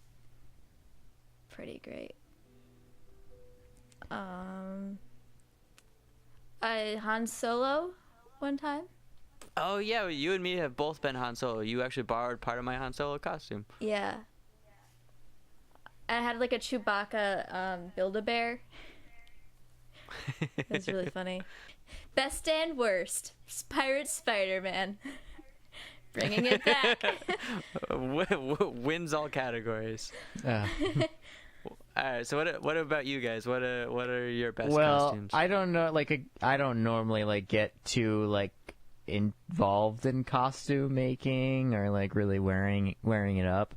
pretty great. I Han Solo one time. Oh yeah, you and me have both been Han Solo. You actually borrowed part of my Han Solo costume. Yeah. I had like a Chewbacca Build-A-Bear. It was really funny. Best and worst. Pirate Spider-Man. Bringing it back. Wins all categories. All right, so what about you guys? What are your best costumes? I don't know. I don't normally like get too like involved in costume making or like really wearing it up.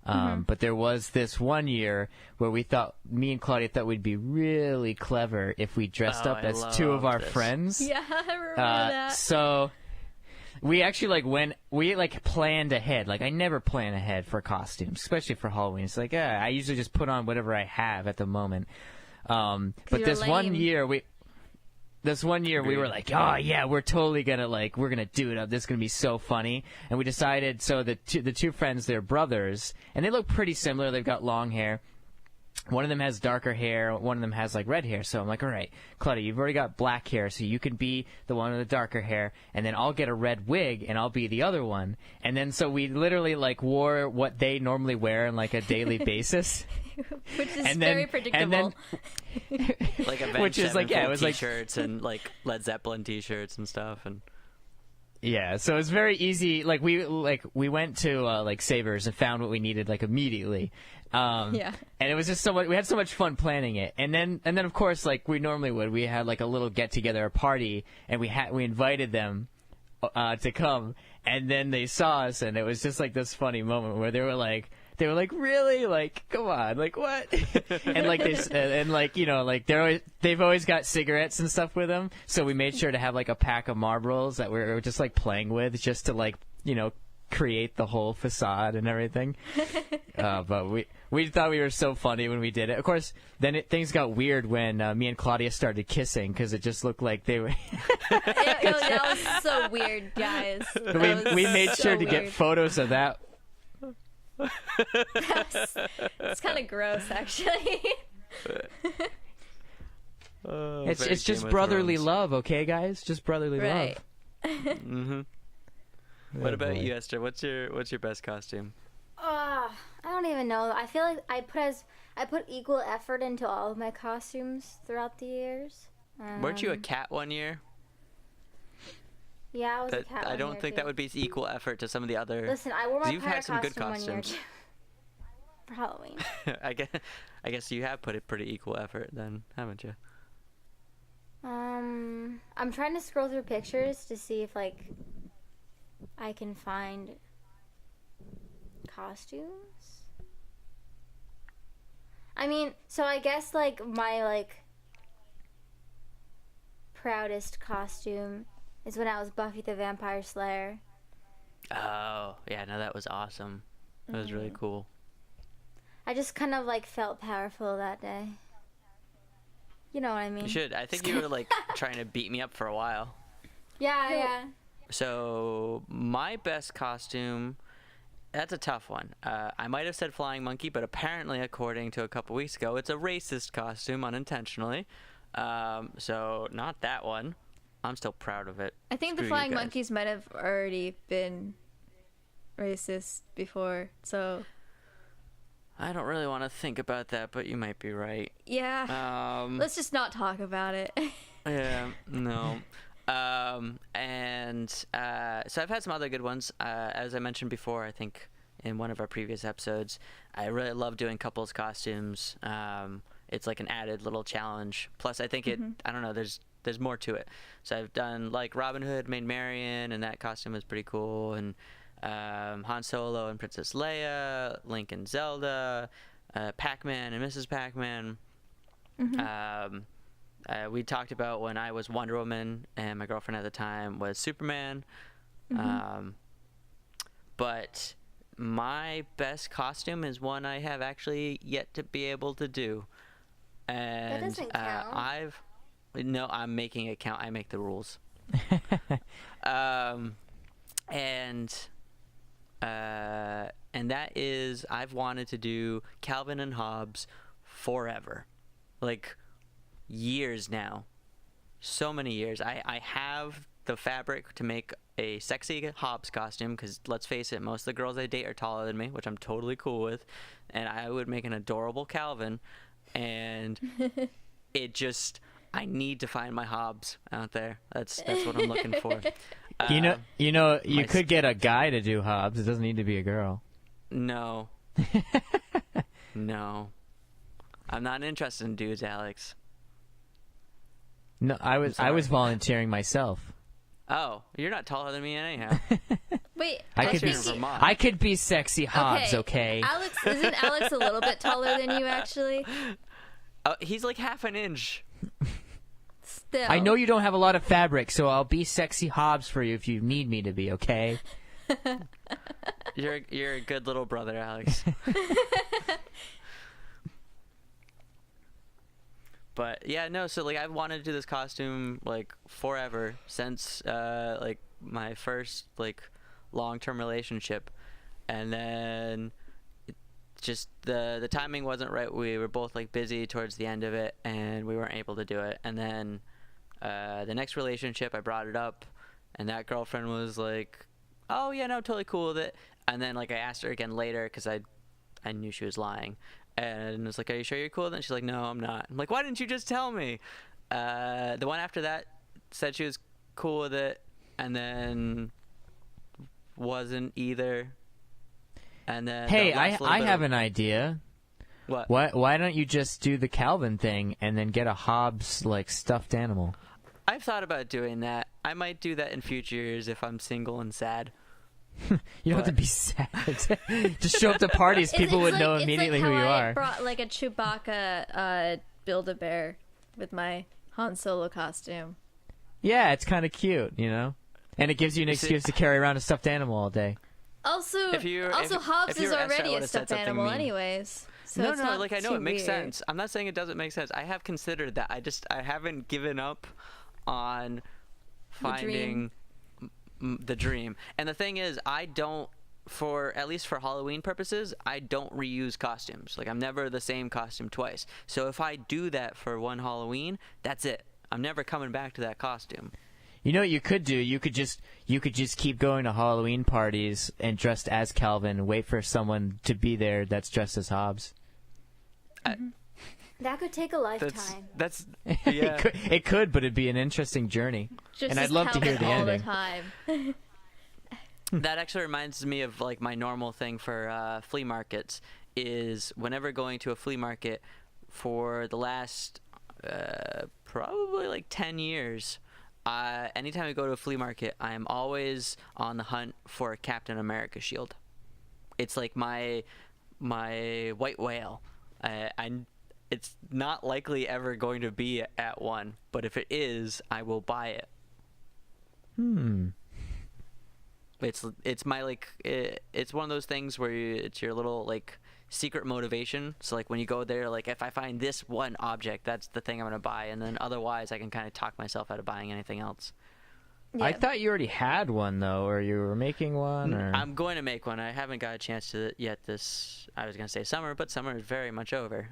But there was this one year where me and Claudia thought we'd be really clever if we dressed up as two of love our this. friends. Yeah, I remember that. So we actually planned ahead. Like I never plan ahead for costumes, especially for Halloween. It's like I usually just put on whatever I have at the moment. But you're this one lame. year we were like, oh yeah, we're totally gonna we're gonna do it up. This is gonna be so funny. And we decided. So the two friends, they're brothers, and they look pretty similar. They've got long hair. One of them has darker hair. One of them has like red hair. So I'm like, all right, Claudia, you've already got black hair, so you can be the one with the darker hair, and then I'll get a red wig, and I'll be the other one. And then so we literally wore what they normally wear on like a daily basis. Which is and very then- predictable. Like Avenged Which is like, yeah, it was like- t-shirts and like Led Zeppelin t-shirts and stuff. And Yeah, so it's very easy. We went to Savers and found what we needed immediately. Yeah. And it was just so much. We had so much fun planning it, and then of course, like we normally would, we had a little get together, a party, and we invited them to come, and then they saw us, and it was just this funny moment where they were like, really, come on, what? And they've always got cigarettes and stuff with them, so we made sure to have a pack of Marlboros that we were just playing with, just to create the whole facade and everything. But we thought we were so funny when we did it. Of course, then things got weird when me and Claudia started kissing, because it just looked like they were. That was so weird, guys. we made so sure to get weird. photos of that. It's kind of gross, actually. It's Very just Game of brotherly Thrones. love, okay, guys? Just brotherly Right. Mm-hmm. love. What Oh, about boy. you, Esther? What's your best costume? I don't even know. I feel like I put equal effort into all of my costumes throughout the years. Weren't you a cat one year? Yeah, I was a That cat. I one don't year, think too. that would be equal effort to some of the other. Listen, I wore my You've pirate had some good costume 1 year costumes. for Halloween. I guess you have put a pretty equal effort then, haven't you? I'm trying to scroll through pictures to see if like I can find costumes. I mean, so I guess like my like proudest costume is when I was Buffy the Vampire Slayer. Oh, yeah, no, that was awesome. That was really cool. I just kind of like felt powerful that day. You know what I mean? You should. I think you were like trying to beat me up for a while. Yeah. So my best costume, that's a tough one. I might have said flying monkey, but apparently, according to a couple weeks ago, it's a racist costume unintentionally. So not that one. I'm still proud of it. I think Screw the you flying guys. monkeys might have already been racist before, so I don't really want to think about that, but you might be right. yeah. Let's just not talk about it. Yeah, no. So I've had some other good ones. As I mentioned before, I think in one of our previous episodes, I really love doing couples costumes. It's like an added little challenge. Plus, I think I don't know, there's more to it. So I've done like Robin Hood, Maid Marian, and that costume is pretty cool. And Han Solo and Princess Leia, Link and Zelda, Pac-Man and Mrs. Pac-Man. We talked about when I was Wonder Woman and my girlfriend at the time was Superman. But my best costume is one I have actually yet to be able to do. And doesn't count. I'm making it count. I make the rules. And that is, I've wanted to do Calvin and Hobbes forever, like years now, so many years. I have the fabric to make a sexy Hobbes costume, because let's face it, most of the girls I date are taller than me, which I'm totally cool with, and I would make an adorable Calvin. And I need to find my Hobbes out there. That's what I'm looking for. You could get a guy to do Hobbs. It doesn't need to be a girl. No. No. I'm not interested in dudes, Alex. No, I was volunteering myself. Oh, you're not taller than me anyhow. Wait, I I could be think Vermont. I could be sexy Hobbs, okay? Isn't Alex a little bit taller than you actually? He's like half an inch. Still. I know you don't have a lot of fabric, so I'll be sexy Hobbs for you if you need me to be, okay? You're a good little brother, Alex. But yeah, no. So like, I've wanted to do this costume like forever, since like my first like long-term relationship, and then just the timing wasn't right. We were both like busy towards the end of it, and we weren't able to do it. And then the next relationship, I brought it up, and that girlfriend was like, "Oh yeah, no, totally cool with it." And then like I asked her again later, because I knew she was lying, and was like, "Are you sure you're cool with it?" And she's like, "No, I'm not." I'm like, "Why didn't you just tell me?" The one after that said she was cool with it, and then wasn't either. And then Hey, the last little I bit have of- an idea. What? Why don't you just do the Calvin thing and then get a Hobbs like stuffed animal? I've thought about doing that. I might do that in future years if I'm single and sad. You don't have to be sad. Just show up to parties. People would know immediately who you I are. brought like a Chewbacca Build-A-Bear with my Han Solo costume. Yeah, it's kind of cute, you know? And it gives you an see- excuse to carry around a stuffed animal all day. Also, If you- Hobbs if you is were Esther, I already a would've said stuffed something animal mean. anyways. So No, it's no, not like I know too it makes weird. sense. I'm not saying it doesn't make sense. I have considered that. I haven't given up on finding the dream. And the thing is, I don't for at least for Halloween purposes, I don't reuse costumes. Like, I'm never the same costume twice. So if I do that for one Halloween, that's it. I'm never coming back to that costume. You know what you could do? You could just keep going to Halloween parties and dressed as Calvin, wait for someone to be there that's dressed as Hobbs. That could take a lifetime. That's It could, but it'd be an interesting journey. Just And as I'd love to hear Calvin the all ending. the time. That actually reminds me of like my normal thing for flea markets is whenever going to a flea market for the last probably like 10 years, anytime I go to a flea market, I'm always on the hunt for a Captain America shield. It's like my white whale. It's not likely ever going to be at one, but if it is, I will buy it. It's my like it's one of those things where it's your little like secret motivation. So like when you go there, like if I find this one object, that's the thing I'm gonna buy, and then otherwise I can kind of talk myself out of buying anything else. I thought you already had one though, or you were making one. Or... I'm going to make one. I haven't got a chance to yet. I was gonna say summer, but summer is very much over.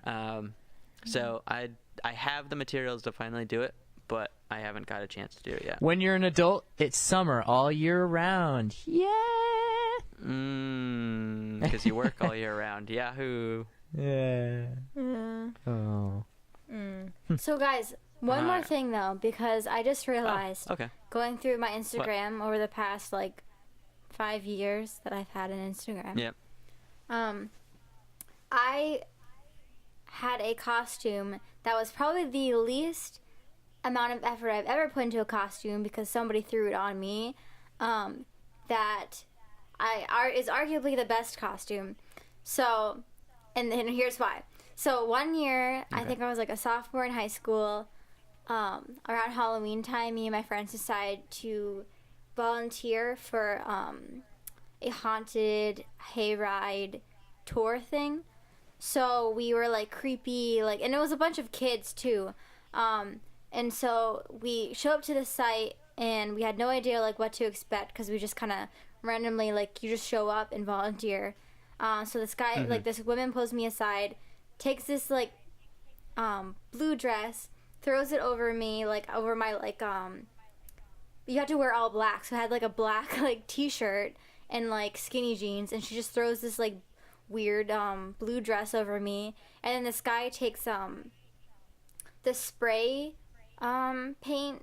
So I have the materials to finally do it, but I haven't got a chance to do it yet. When you're an adult, it's summer all year round. Yeah. Because you work all year round. Yahoo. Yeah. Oh. So guys, one more thing though, because I just realized Okay. going through my Instagram over the past like 5 years that I've had an Instagram. Yep. I had a costume that was probably the least amount of effort I've ever put into a costume because somebody threw it on me. That is arguably the best costume. So, and here's why. So one year, I think I was like a sophomore in high school. Around Halloween time, me and my friends decided to volunteer for a haunted hayride tour thing. So we were like creepy, like, and it was a bunch of kids too. And so we show up to the site and we had no idea like what to expect because we just kind of randomly like you just show up and volunteer. So this guy, like this woman pulls me aside, takes this like blue dress, throws it over me, like over my like you had to wear all black, so I had like a black like t-shirt and like skinny jeans, and she just throws this like weird blue dress over me, and then this guy takes the spray paint,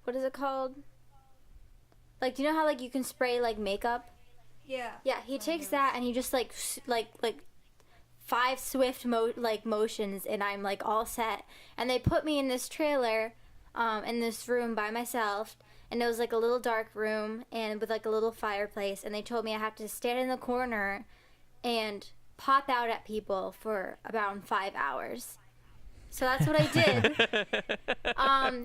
what is it called, like, do you know how like you can spray like makeup? Yeah, he takes that and he just like 5 swift motions, and I'm like all set, and they put me in this trailer in this room by myself, and it was like a little dark room and with like a little fireplace, and they told me I have to stand in the corner and pop out at people for about 5 hours. So that's what I did.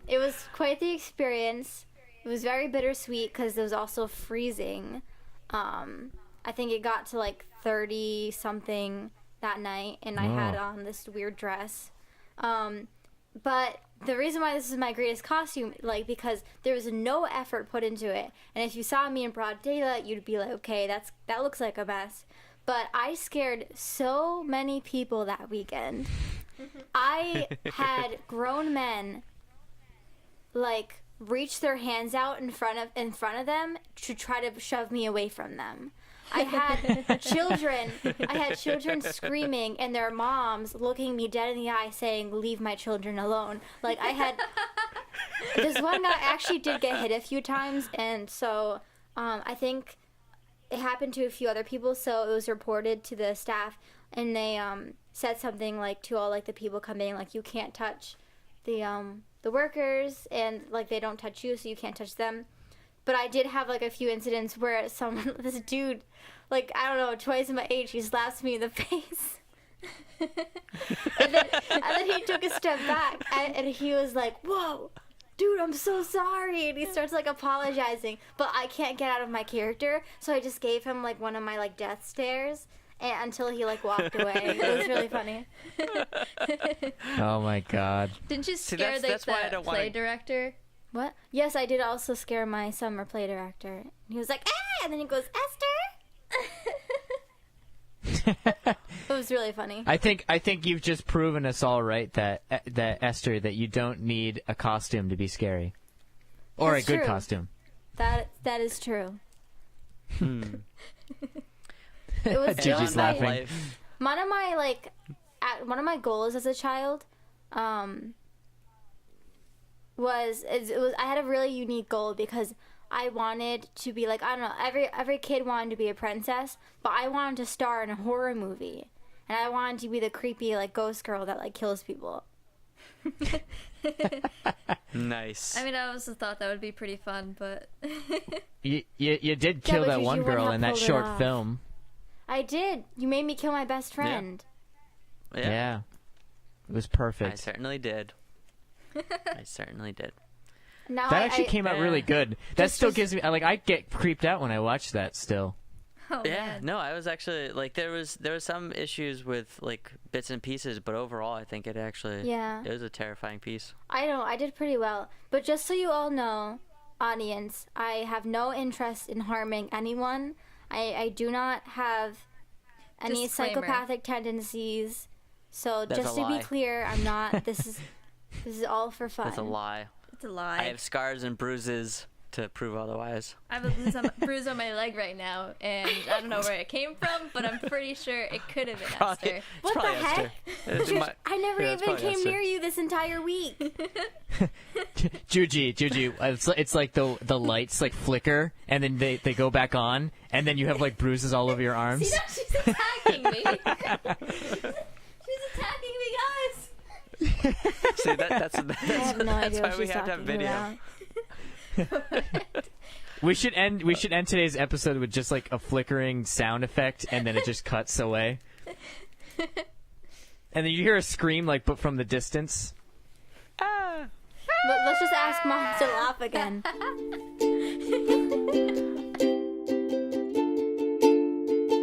It was quite the experience. It was very bittersweet because it was also freezing. I think it got to like 30 something that night, and I had on this weird dress. But the reason why this is my greatest costume, like, because there was no effort put into it, and if you saw me in broad daylight, you'd be like, okay, that looks like a mess. But I scared so many people that weekend. I had grown men like reach their hands out in front of them to try to shove me away from them. I had children screaming, and their moms looking me dead in the eye saying, "Leave my children alone." Like, I had this one guy actually did get hit a few times, and so I think it happened to a few other people, so it was reported to the staff, and they said something like to all like the people coming, like, you can't touch the workers, and like they don't touch you, so you can't touch them. But I did have like a few incidents where this dude, like, I don't know, twice my age, he slaps me in the face. and then he took a step back, and he was like, "Whoa, dude, I'm so sorry," and he starts like apologizing, but I can't get out of my character, so I just gave him like one of my like death stares until he like walked away. It was really funny. Oh my god. Didn't you scare that's why I the don't play wanna- director? What? Yes, I did also scare my summer play director. He was like, ah! And then he goes, Esther! It was really funny. I think you've just proven us all right that Esther, that you don't need a costume to be scary, or That's a good true. costume. That is true. It was Gigi's On laughing. life. one of my goals as a child was I had a really unique goal because I wanted to be like, I don't know, every kid wanted to be a princess, but I wanted to star in a horror movie, and I wanted to be the creepy like ghost girl that like kills people. Nice. I mean, I also thought that would be pretty fun, but You did kill but that you one wouldn't girl have in that pulled it short off. film. I did. You made me kill my best friend. Yeah. It was I perfect. certainly did. I certainly did. Now That actually came out really good. That Just- still just- gives me I get creeped out when I watch that still. oh Yeah, man. no, I was actually like there was some issues with like bits and pieces, but overall I think it actually Yeah. it was a terrifying piece. I know, I did pretty well. But just so you all know, audience, I have no interest in harming anyone. I do not have any Disclaimer. psychopathic tendencies. So That's just a to be lie. clear, I'm not. This is all for fun. That's a lie. It's a lie. I have scars and bruises to prove otherwise. I have a bruise on my leg right now, and I don't know where it came from, but I'm pretty sure it could have been Probably, Esther. it's What the probably heck? Esther. It might- I never yeah, it's even probably came Esther. near you this entire week. Juji, it's like the lights like flicker and then they go back on and then you have like bruises all over your arms. See, now she's attacking me. She's attacking me, guys. See, that's I have no idea why what we she's have to have talking video. about. We should end today's episode with just like a flickering sound effect and then it just cuts away. And then you hear a scream like but from the distance. Let's just ask Mom to laugh again.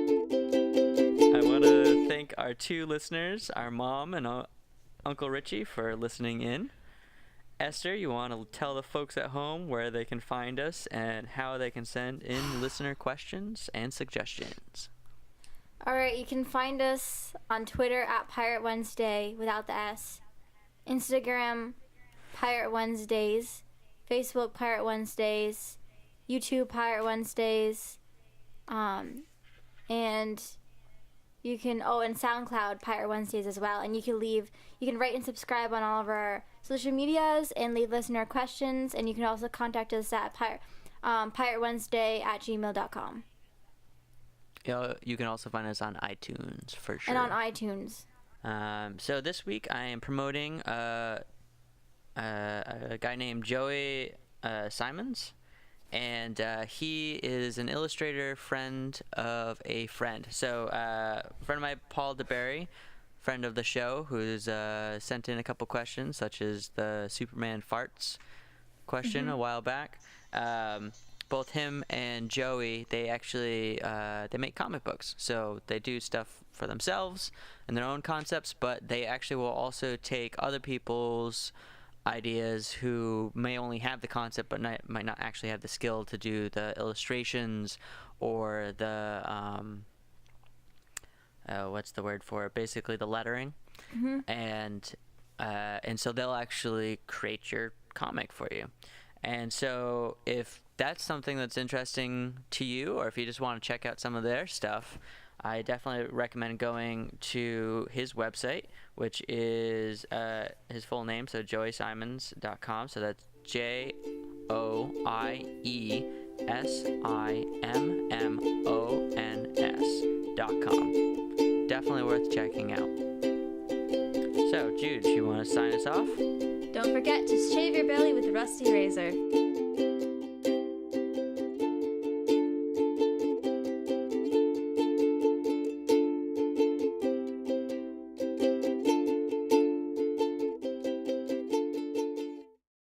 I want to thank our two listeners, our mom and Uncle Richie, for listening in. Esther, you want to tell the folks at home where they can find us and how they can send in listener questions and suggestions. All right, you can find us on Twitter at Pirate Wednesday without the S, Instagram Pirate Wednesdays, Facebook Pirate Wednesdays, YouTube Pirate Wednesdays, and you can and SoundCloud Pirate Wednesdays as well. And you can rate and subscribe on all of our social medias and leave listener questions. And you can also contact us at piratewednesday@gmail.com You can also find us on iTunes for sure. and on iTunes. So this week I am promoting a guy named Joey Simons, and he is an illustrator friend of a friend. So a friend of mine, Paul DeBerry, friend of the show, who's sent in a couple questions, such as the Superman farts question a while back. Both him and Joey, they actually they make comic books, so they do stuff for themselves and their own concepts, but they actually will also take other people's ideas who may only have the concept but might not actually have the skill to do the illustrations or the what's the word for it? Basically the lettering, and so they'll actually create your comic for you. And so if that's something that's interesting to you, or if you just want to check out some of their stuff, I definitely recommend going to his website, which is his full name, so joeysimons.com. So that's JoeySimmons.com. Definitely worth checking out. So, Jude, you want to sign us off? Don't forget to shave your belly with a rusty razor.